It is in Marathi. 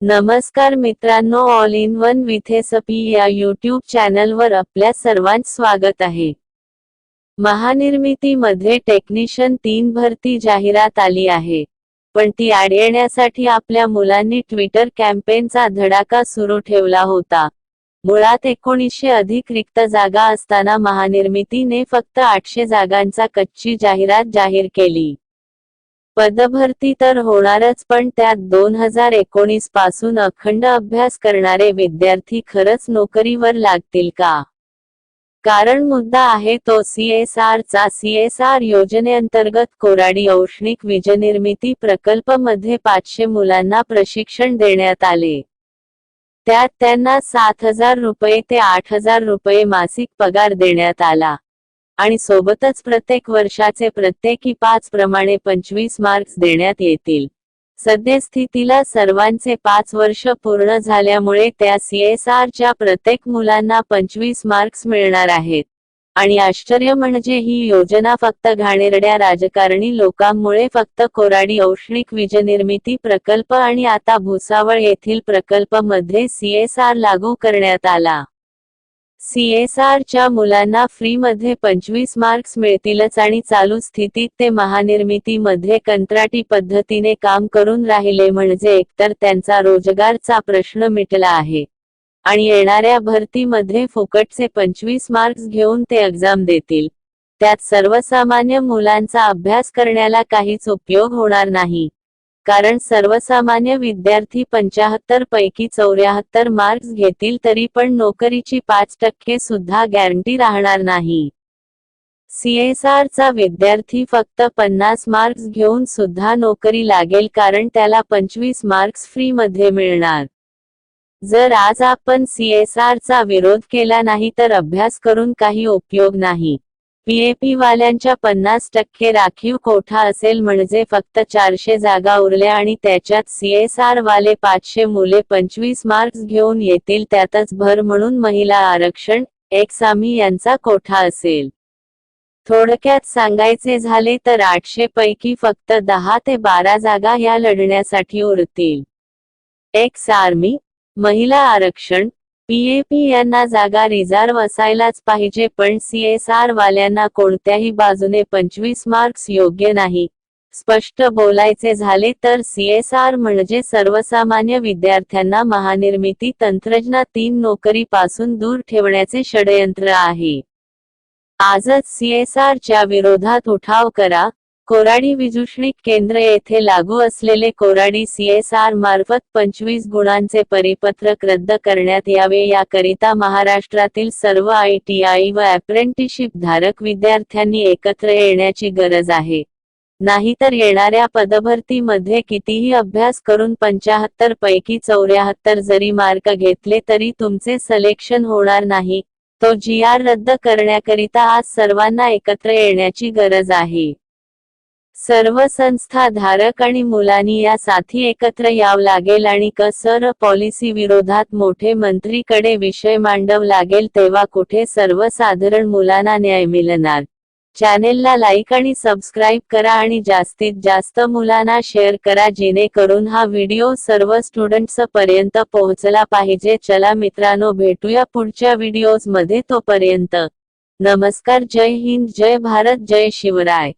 नमस्कार मित्रांनो, all in one with SP या यूट्यूब चॅनलवर आपल्या सर्वांचं स्वागत आहे. महानिर्मितीमध्ये टेक्निशियन 3 भरती जाहिरात आली आहे. पण ती ॲड येण्यासाठी आपल्या मुलांनी ट्विटर कॅम्पेनचा धडाका सुरू ठेवला होता. मुळात 1900 अधिक रिक्त जागा असताना महानिर्मितीने फक्त 800 जागांचा कच्ची जाहिरात जाहीर केली. पदभरती तर होणारच, पण त्यात 2019 पासून अखंड अभ्यास करणारे विद्यार्थी खरंच नोकरीवर लागतील का? कारण मुद्दा आहे तो CSR चा. CSR योजनेअंतर्गत कोराडी औष्णिक वीजनिर्मिती प्रकल्प मध्ये 500 मुलांना प्रशिक्षण देण्यात आले. त्यात त्यांना 7,000 रुपये ते 8,000 रुपये मासिक पगार देण्यात आला. आणि सोबतच प्रत्येक वर्षाचे प्रत्येकी 5 प्रमाणे 25 मार्क्स देण्यात येतील. सद्यस्थितीला सर्वांचे 5 वर्ष पूर्ण झाल्यामुळे त्या CSR च्या प्रत्येक मुलांना 25 मार्क्स मिळणार आहेत. आणि आश्चर्य म्हणजे ही योजना फक्त घाणेरड्या राजकारणी लोकांमुळे, फक्त कोराडी औष्णिक वीजनिर्मिती प्रकल्प आणि आता भुसावळ येथील प्रकल्प मध्ये CSR लागू करण्यात आला. CSR च्या मुलांना फ्री मध्ये 25 मार्क्स मिळतीलच आणि चालू स्थितीत ते महानिर्मिती मध्ये कंत्राटी पद्धतीने काम करून राहिले म्हणजे एकतर त्यांचा रोजगारचा प्रश्न मिटला आहे. आणि येणाऱ्या भरतीमध्ये फुकटचे 25 मार्क्स घेऊन ते एक्झाम देतील. त्यात सर्वसामान्य मुलांचा अभ्यास करण्याला काहीच उपयोग होणार नाही. कारण सर्वसामान्य विद्यार्थी 75 पैकी 74 मार्क्स घेतील तरी पण नोकरीची 5% सुद्धा गॅरंटी राहणार नाही. CSR चा विद्यार्थी फक्त 50 मार्क्स घेऊन सुद्धा नोकरी लागेल, कारण त्याला 25 मार्क्स फ्री मध्ये मिळणार. जर आज आपण CSR चा विरोध केला नाही तर अभ्यास करून काही उपयोग नाही. PAP वाल्यांच्या 50% राखीव कोठा असेल म्हणजे फक्त 400 जागा उरल्या आणि त्याच्यात CSR वाले 500 मुले 25 मार्क्स घेऊन येतील. त्यातच भर म्हणून महिला आरक्षण, आम्ही यांचा कोठा असेल. थोडक्यात सांगायचे झाले तर 800 पैकी फक्त 10 ते 12 जागा या लढण्यासाठी उरतील. आर्मी, महिला आरक्षण, PAP यांना जागा रिझर्व्ह असायलाच पाहिजे, पण CSR वाल्यांना कोणत्याही बाजूने 25 मार्क्स योग्य नाही. स्पष्ट बोलायचे झाले तर CSR म्हणजे सर्वसामान्य विद्यार्थ्यांना महानिर्मिती तंत्रज्ञानातील नोकरीपासून दूर ठेवण्याचे षडयंत्र आहे. आजच CSR च्या विरोधात उठाव करा. कोराडी विजुष्णिक केंद्र येथे लागू असलेले कोराडी CSR मार्फत 25 गुणांचे परिपत्रक रद्द करण्यात यावे, याकरिता महाराष्ट्रातील सर्व ITI व अप्रेंटिसशिप धारक विद्यार्थ्यांनी एकत्र येण्याची गरज आहे. नाहीतर येणाऱ्या पदभरतीमध्ये कितीही अभ्यास करून 75 पैकी 74 जरी मार्क घेतले तरी तुमचे सिलेक्शन होणार नाही. तो GR रद्द करण्याकरिता आज सर्वांना एकत्र येण्याची गरज आहे. सर्व संस्था धारक आणि मुलांनी यासाठी एकत्र यावं लागेल आणि CSR पॉलिसी विरोधात मोठे मंत्रीकडे विषय मांडावा लागेल, तेव्हा कुठे सर्वसाधारण मुलांना न्याय मिळणार. चॅनेलला लाईक आणि सबस्क्राईब करा आणि जास्तीत जास्त मुलांना शेअर करा, जेणेकरून हा व्हिडिओ सर्व स्टुडंट्स पर्यंत पोहोचला पाहिजे. चला मित्रांनो, भेटूया पुढच्या व्हिडिओज मध्ये. तोपर्यंत नमस्कार. जय हिंद, जय भारत, जय शिवराय.